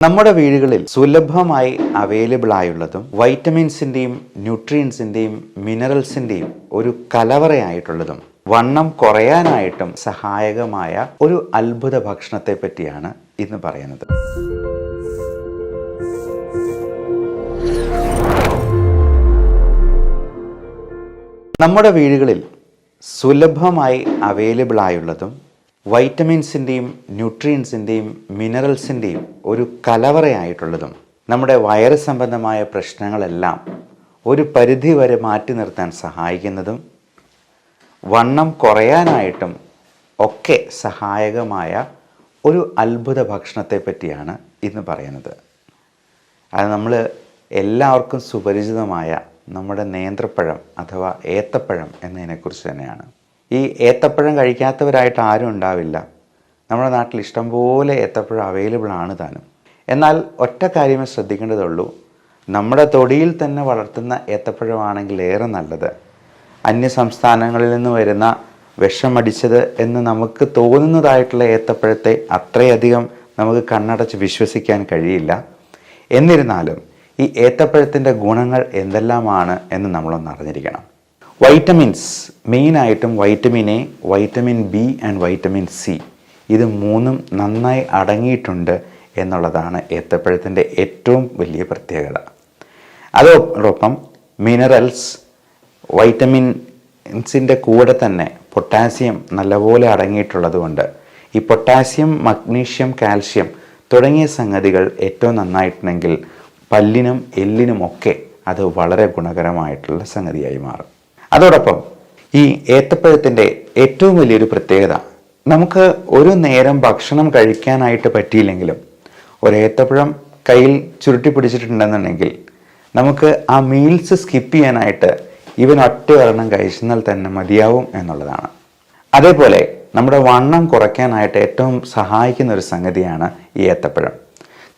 നമ്മുടെ വീടുകളിൽ സുലഭമായി അവൈലബിൾ ആയുള്ളതും വൈറ്റമിൻസിൻ്റെയും ന്യൂട്രിയൻസിൻ്റെയും മിനറൽസിൻ്റെയും ഒരു കലവറയായിട്ടുള്ളതും വണ്ണം കുറയാനായിട്ടും സഹായകമായ ഒരു അത്ഭുത ഭക്ഷണത്തെ പറ്റിയാണ് ഇന്ന് പറയുന്നത്. നമ്മുടെ വീടുകളിൽ സുലഭമായി അവൈലബിൾ ആയുള്ളതും വൈറ്റമിൻസിൻ്റെയും ന്യൂട്രിയൻസിൻ്റെയും മിനറൽസിൻ്റെയും ഒരു കലവറയായിട്ടുള്ളതും നമ്മുടെ വയറ് സംബന്ധമായ പ്രശ്നങ്ങളെല്ലാം ഒരു പരിധി വരെ മാറ്റി നിർത്താൻ സഹായിക്കുന്നതും വണ്ണം കുറയാനായിട്ടും ഒക്കെ സഹായകമായ ഒരു അത്ഭുത ഭക്ഷണത്തെ പറ്റിയാണ് ഇന്ന് പറയുന്നത്. അത് നമ്മൾ എല്ലാവർക്കും സുപരിചിതമായ നമ്മുടെ നേന്ത്രപ്പഴം അഥവാ ഏത്തപ്പഴം എന്നതിനെക്കുറിച്ച് തന്നെയാണ്. ഈ ഏത്തപ്പഴം കഴിക്കാത്തവരായിട്ട് ആരും ഉണ്ടാവില്ല. നമ്മുടെ നാട്ടിൽ ഇഷ്ടംപോലെ ഏത്തപ്പഴം അവൈലബിൾ ആണ് താനും. എന്നാൽ ഒറ്റ കാര്യമേ ശ്രദ്ധിക്കേണ്ടതുള്ളൂ, നമ്മുടെ തൊടിയിൽ തന്നെ വളർത്തുന്ന ഏത്തപ്പഴമാണെങ്കിൽ ഏറെ നല്ലത്. അന്യ സംസ്ഥാനങ്ങളിൽ നിന്ന് വരുന്ന വിഷമടിച്ചത് എന്ന് നമുക്ക് തോന്നുന്നതായിട്ടുള്ള ഏത്തപ്പഴത്തെ അത്രയധികം നമുക്ക് കണ്ണടച്ച് വിശ്വസിക്കാൻ കഴിയില്ല. എന്നിരുന്നാലും ഈ ഏത്തപ്പഴത്തിൻ്റെ ഗുണങ്ങൾ എന്തെല്ലാമാണ് എന്ന് നമ്മളൊന്ന് അറിഞ്ഞിരിക്കണം. വൈറ്റമിൻസ്, മെയിനായിട്ടും vitamin A, vitamin B and vitamin C, ഇത് മൂന്നും നന്നായി അടങ്ങിയിട്ടുണ്ട് എന്നുള്ളതാണ് ഏത്തപ്പഴത്തിൻ്റെ ഏറ്റവും വലിയ പ്രത്യേകത. അതോടൊപ്പം മിനറൽസ്, വൈറ്റമിൻസിൻ്റെ കൂടെ തന്നെ പൊട്ടാസ്യം നല്ലപോലെ അടങ്ങിയിട്ടുള്ളത് കൊണ്ട് ഈ പൊട്ടാസ്യം, മഗ്നീഷ്യം, കാൽഷ്യം തുടങ്ങിയ സംഗതികൾ ഏറ്റവും നന്നായിട്ടുണ്ടെങ്കിൽ പല്ലിനും എല്ലിനുമൊക്കെ അത് വളരെ ഗുണകരമായിട്ടുള്ള സംഗതിയായി മാറും. അതോടൊപ്പം ഈ ഏത്തപ്പഴത്തിൻ്റെ ഏറ്റവും വലിയൊരു പ്രത്യേകത, നമുക്ക് ഒരു നേരം ഭക്ഷണം കഴിക്കാനായിട്ട് പറ്റിയില്ലെങ്കിലും ഒരു ഏത്തപ്പഴം കയ്യിൽ ചുരുട്ടി പിടിച്ചിട്ടുണ്ടെന്നുണ്ടെങ്കിൽ നമുക്ക് ആ മീൽസ് സ്കിപ്പ് ചെയ്യാനായിട്ട് ഇവൻ ഒറ്റ ഒരെണ്ണം കഴിച്ചാൽ തന്നെ മതിയാവും എന്നുള്ളതാണ്. അതേപോലെ നമ്മുടെ വണ്ണം കുറയ്ക്കാനായിട്ട് ഏറ്റവും സഹായിക്കുന്ന ഒരു സംഗതിയാണ് ഈ ഏത്തപ്പഴം.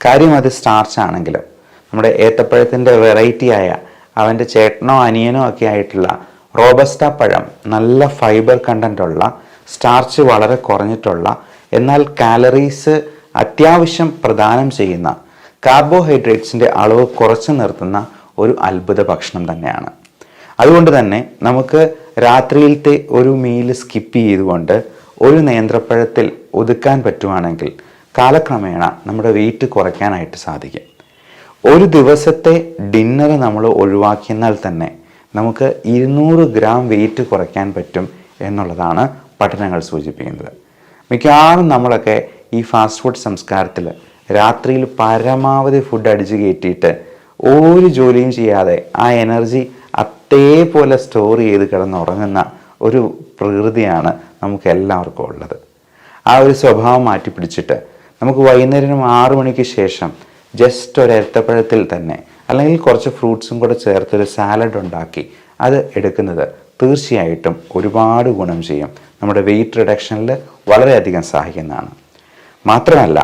കാര്യം അത് സ്റ്റാർച്ച് ആണെങ്കിലും നമ്മുടെ ഏത്തപ്പഴത്തിൻ്റെ വെറൈറ്റിയായ അവൻ്റെ ചേട്ടനോ അനിയനോ ഒക്കെ ആയിട്ടുള്ള റോബസ്റ്റ പഴം നല്ല ഫൈബർ കണ്ടൻ്റുള്ള, സ്റ്റാർച്ച് വളരെ കുറഞ്ഞിട്ടുള്ള, എന്നാൽ കാലറീസ് അത്യാവശ്യം പ്രദാനം ചെയ്യുന്ന, കാർബോഹൈഡ്രേറ്റ്സിൻ്റെ അളവ് കുറച്ച് നിർത്തുന്ന ഒരു അത്ഭുത ഭക്ഷണം തന്നെയാണ്. അതുകൊണ്ട് തന്നെ നമുക്ക് രാത്രിയിലത്തെ ഒരു മീൽ സ്കിപ്പ് ചെയ്തുകൊണ്ട് ഒരു നേന്ത്രപ്പഴത്തിൽ ഒതുക്കാൻ പറ്റുവാണെങ്കിൽ കാലക്രമേണ നമ്മുടെ വെയിറ്റ് കുറയ്ക്കാനായിട്ട് സാധിക്കും. ഒരു ദിവസത്തെ ഡിന്നർ നമ്മൾ ഒഴിവാക്കിയാൽ തന്നെ നമുക്ക് 200 ഗ്രാം വെയിറ്റ് കുറയ്ക്കാൻ പറ്റും എന്നുള്ളതാണ് പഠനങ്ങൾ സൂചിപ്പിക്കുന്നത്. മിക്കവാറും നമ്മളൊക്കെ ഈ ഫാസ്റ്റ് ഫുഡ് സംസ്കാരത്തിൽ രാത്രിയിൽ പരമാവധി ഫുഡ് അടിച്ച് കയറ്റിയിട്ട് ഒരു ജോലിയും ചെയ്യാതെ ആ എനർജി അതേപോലെ സ്റ്റോർ ചെയ്ത് കിടന്നുറങ്ങുന്ന ഒരു പ്രകൃതിയാണ് നമുക്ക് എല്ലാവർക്കും ഉള്ളത്. ആ ഒരു സ്വഭാവം മാറ്റി പിടിച്ചിട്ട് നമുക്ക് വൈകുന്നേരം 6 മണിക്ക് ശേഷം ജസ്റ്റ് ഒരു ഏത്തപ്പഴത്തിൽ തന്നെ അല്ലെങ്കിൽ കുറച്ച് ഫ്രൂട്ട്സും കൂടെ ചേർത്തൊരു സാലഡ് ഉണ്ടാക്കി അത് എടുക്കുന്നത് തീർച്ചയായിട്ടും ഒരുപാട് ഗുണം ചെയ്യും. നമ്മുടെ വെയിറ്റ് റിഡക്ഷനിൽ വളരെയധികം സഹായിക്കുന്നതാണ്. മാത്രമല്ല,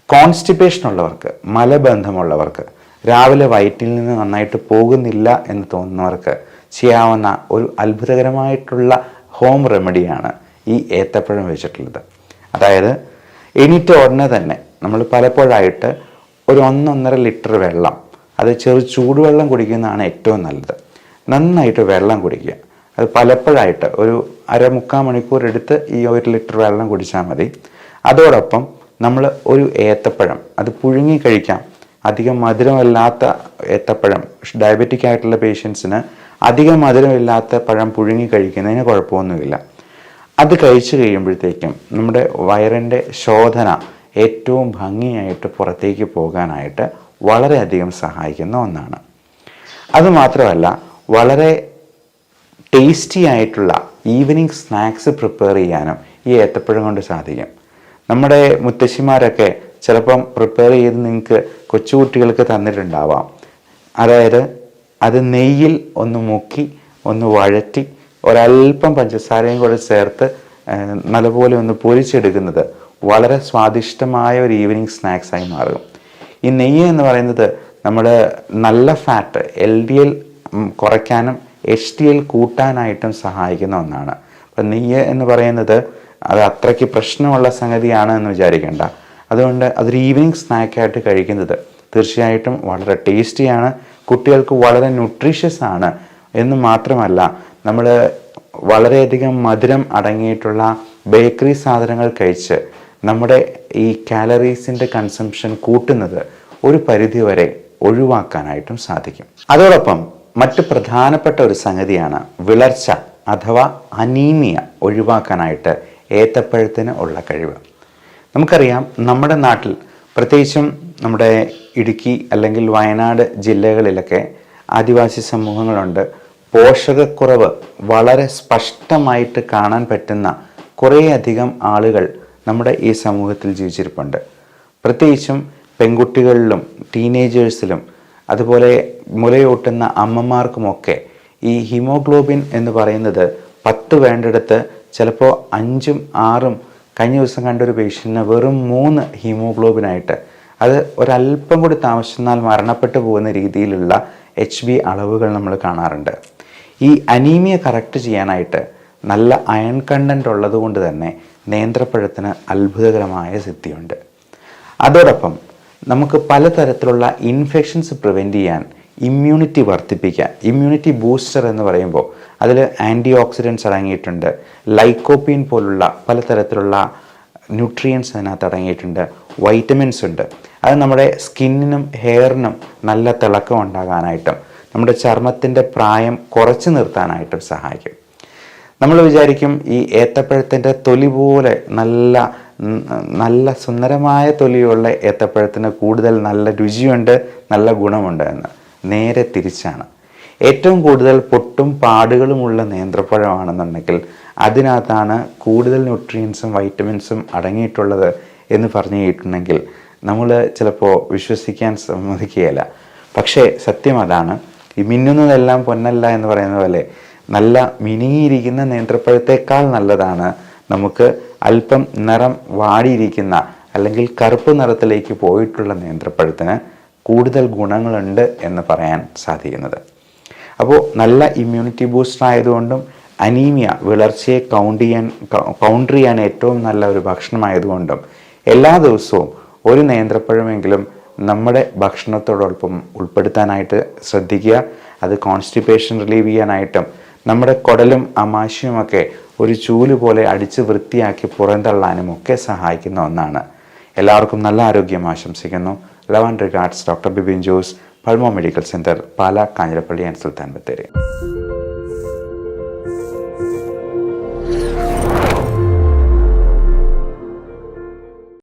കോൺസ്റ്റിപ്പേഷൻ ഉള്ളവർക്ക്, മലബന്ധമുള്ളവർക്ക്, രാവിലെ വയറ്റിൽ നിന്ന് നന്നായിട്ട് പോകുന്നില്ല എന്ന് തോന്നുന്നവർക്ക് ചെയ്യാവുന്ന ഒരു അത്ഭുതകരമായിട്ടുള്ള ഹോം റെമഡിയാണ് ഈ ഏത്തപ്പഴം വെച്ചിട്ടുള്ളത്. അതായത് എണീറ്റ ഉടനെ തന്നെ നമ്മൾ പലപ്പോഴായിട്ട് ഒരു 1-1.5 ലിറ്റർ വെള്ളം, അത് ചൂടുവെള്ളം കുടിക്കുന്നതാണ് ഏറ്റവും നല്ലത്. നന്നായിട്ട് വെള്ളം കുടിക്കുക. അത് പലപ്പോഴായിട്ട് ഒരു 1/4 മണിക്കൂർ എടുത്ത് ഈ 1 ലിറ്റർ വെള്ളം കുടിച്ചാൽ മതി. അതോടൊപ്പം നമ്മൾ ഒരു ഏത്തപ്പഴം അത് പുഴുങ്ങി കഴിക്കാം. അധികം മധുരമില്ലാത്ത ഏത്തപ്പഴം, ഡയബറ്റിക് ആയിട്ടുള്ള പേഷ്യൻസിന് അധികം മധുരമില്ലാത്ത പഴം പുഴുങ്ങി കഴിക്കുന്നതിന് കുഴപ്പമൊന്നുമില്ല. അത് കഴിച്ചു കഴിയുമ്പോഴത്തേക്കും നമ്മുടെ വയറിൻ്റെ ശോധന ഏറ്റവും ഭംഗിയായിട്ട് പുറത്തേക്ക് പോകാനായിട്ട് വളരെയധികം സഹായിക്കുന്ന ഒന്നാണ്. അതുമാത്രമല്ല, വളരെ ടേസ്റ്റി ആയിട്ടുള്ള ഈവനിങ് സ്നാക്സ് പ്രിപ്പയർ ചെയ്യാനും ഈ ഏത്തപ്പഴം കൊണ്ട് സാധിക്കും. നമ്മുടെ മുത്തശ്ശിമാരൊക്കെ ചിലപ്പം പ്രിപ്പയർ ചെയ്ത് നിങ്ങൾക്ക് കൊച്ചുകുട്ടികൾക്ക് തന്നിട്ടുണ്ടാവാം. അതായത് അത് നെയ്യിൽ ഒന്ന് മുക്കി ഒന്ന് വഴറ്റി ഒരല്പം പഞ്ചസാരയും കൂടെ ചേർത്ത് നല്ലപോലെ ഒന്ന് പൊരിച്ചെടുക്കുന്നത് വളരെ സ്വാദിഷ്ടമായ ഒരു ഈവനിങ് സ്നാക്സായി മാറും. ഈ നെയ്യ് എന്ന് പറയുന്നത് നമ്മൾ നല്ല ഫാറ്റ് LDL കുറയ്ക്കാനും HDL കൂട്ടാനായിട്ടും സഹായിക്കുന്ന ഒന്നാണ്. അപ്പം നെയ്യ് എന്ന് പറയുന്നത് അത് അത്രയ്ക്ക് പ്രശ്നമുള്ള സംഗതിയാണ് എന്ന് വിചാരിക്കേണ്ട. അതുകൊണ്ട് അതൊരു ഈവനിങ് സ്നാക്കായിട്ട് കഴിക്കുന്നത് തീർച്ചയായിട്ടും വളരെ ടേസ്റ്റിയാണ്, കുട്ടികൾക്ക് വളരെ ന്യൂട്രീഷ്യസ് ആണ് എന്ന് മാത്രമല്ല നമ്മൾ വളരെയധികം മധുരം അടങ്ങിയിട്ടുള്ള ബേക്കറി സാധനങ്ങൾ കഴിച്ച് നമ്മുടെ ഈ കാലറീസിൻ്റെ കൺസംഷൻ കൂട്ടുന്നത് ഒരു പരിധിവരെ ഒഴിവാക്കാനായിട്ടും സാധിക്കും. അതോടൊപ്പം മറ്റ് പ്രധാനപ്പെട്ട ഒരു സംഗതിയാണ് വിളർച്ച അഥവാ അനീമിയ ഒഴിവാക്കാനായിട്ട് ഏത്തപ്പഴത്തിന് ഉള്ള കഴിവ്. നമുക്കറിയാം നമ്മുടെ നാട്ടിൽ പ്രത്യേകിച്ചും നമ്മുടെ ഇടുക്കി അല്ലെങ്കിൽ വയനാട് ജില്ലകളിലൊക്കെ ആദിവാസി സമൂഹങ്ങളുണ്ട്. പോഷകക്കുറവ് വളരെ സ്പഷ്ടമായിട്ട് കാണാൻ പറ്റുന്ന കുറേയധികം ആളുകൾ നമ്മുടെ ഈ സമൂഹത്തിൽ ജീവിച്ചിരിപ്പുണ്ട്. പ്രത്യേകിച്ചും പെൺകുട്ടികളിലും ടീനേജേഴ്സിലും അതുപോലെ മുലയൂട്ടുന്ന അമ്മമാർക്കുമൊക്കെ ഈ ഹീമോഗ്ലോബിൻ എന്ന് പറയുന്നത് 10 വേണ്ടിടത്ത് ചിലപ്പോൾ 5ഉം 6ഉം, കഴിഞ്ഞ ദിവസം കണ്ടൊരു പേഷ്യൻറ്റിന് വെറും 3 ഹീമോഗ്ലോബിനായിട്ട്, അത് ഒരല്പം കൂടി താമസിച്ചാൽ മരണപ്പെട്ടു പോകുന്ന രീതിയിലുള്ള HB അളവുകൾ നമ്മൾ കാണാറുണ്ട്. ഈ അനീമിയ കറക്റ്റ് ചെയ്യാനായിട്ട് നല്ല അയൺ കണ്ടൻറ്റ് ഉള്ളത് കൊണ്ട് തന്നെ നേന്ത്രപ്പഴത്തിന് അത്ഭുതകരമായ സിദ്ധിയുണ്ട്. അതോടൊപ്പം നമുക്ക് പലതരത്തിലുള്ള ഇൻഫെക്ഷൻസ് പ്രിവെൻറ്റ് ചെയ്യാൻ ഇമ്മ്യൂണിറ്റി വർദ്ധിപ്പിക്കാൻ, ഇമ്മ്യൂണിറ്റി ബൂസ്റ്റർ എന്ന് പറയുമ്പോൾ അതിൽ ആൻറ്റി ഓക്സിഡൻസ് അടങ്ങിയിട്ടുണ്ട്, ലൈക്കോപ്പീൻ പോലുള്ള പലതരത്തിലുള്ള ന്യൂട്രിയൻസ് അതിനകത്ത് അടങ്ങിയിട്ടുണ്ട്, വൈറ്റമിൻസ് ഉണ്ട്. അത് നമ്മുടെ സ്കിന്നിനും ഹെയറിനും നല്ല തിളക്കം ഉണ്ടാകാനായിട്ടും നമ്മുടെ ചർമ്മത്തിൻ്റെ പ്രായം കുറച്ച് നിർത്താനായിട്ടും സഹായിക്കും. നമ്മൾ വിചാരിക്കും ഈ ഏത്തപ്പഴത്തിൻ്റെ തൊലി പോലെ നല്ല സുന്ദരമായ തൊലിയുള്ള ഏത്തപ്പഴത്തിന് കൂടുതൽ നല്ല രുചിയുണ്ട്, നല്ല ഗുണമുണ്ട് എന്ന്. നേരെ തിരിച്ചാണ്. ഏറ്റവും കൂടുതൽ പൊട്ടും പാടുകളുമുള്ള നേന്ത്രപ്പഴമാണെന്നുണ്ടെങ്കിൽ അതിനകത്താണ് കൂടുതൽ ന്യൂട്രിയൻസും വൈറ്റമിൻസും അടങ്ങിയിട്ടുള്ളത് എന്ന് പറഞ്ഞു കേട്ടിട്ടുണ്ടെങ്കിൽ നമ്മൾ ചിലപ്പോൾ വിശ്വസിക്കാൻ സമ്മതിക്കുകയില്ല. പക്ഷേ സത്യം അതാണ്. ഈ മിന്നുന്നതെല്ലാം പൊന്നല്ല എന്ന് പറയുന്ന പോലെ നല്ല മിനുങ്ങിയിരിക്കുന്ന നേന്ത്രപ്പഴത്തേക്കാൾ നല്ലതാണ് നമുക്ക് അല്പം നിറം വാടിയിരിക്കുന്ന അല്ലെങ്കിൽ കറുപ്പ് നിറത്തിലേക്ക് പോയിട്ടുള്ള നേന്ത്രപ്പഴത്തിന് കൂടുതൽ ഗുണങ്ങളുണ്ട് എന്ന് പറയാൻ സാധിക്കുന്നത്. അപ്പോൾ നല്ല ഇമ്മ്യൂണിറ്റി ബൂസ്റ്റർ ആയതുകൊണ്ടും അനീമിയ വിളർച്ചയെ കൗണ്ടർ ചെയ്യാൻ ഏറ്റവും നല്ല ഒരു ഭക്ഷണമായതുകൊണ്ടും എല്ലാ ദിവസവും ഒരു നേന്ത്രപ്പഴമെങ്കിലും നമ്മുടെ ഭക്ഷണത്തോടൊപ്പം ഉൾപ്പെടുത്താനായിട്ട് ശ്രദ്ധിക്കുക. അത് കോൺസ്റ്റിപ്പേഷൻ റിലീവ് ചെയ്യാനായിട്ടും നമ്മുടെ കുടലും ആമാശയുമൊക്കെ ഒരു ചൂല് പോലെ അടിച്ച് വൃത്തിയാക്കി പുറന്തള്ളാനും ഒക്കെ സഹായിക്കുന്ന ഒന്നാണ്. എല്ലാവർക്കും നല്ല ആരോഗ്യം ആശംസിക്കുന്നു. Love and regards, doctor Bibin Jose, pulmo medical centre, Pala, Kanjirappally and Sultan Bathery.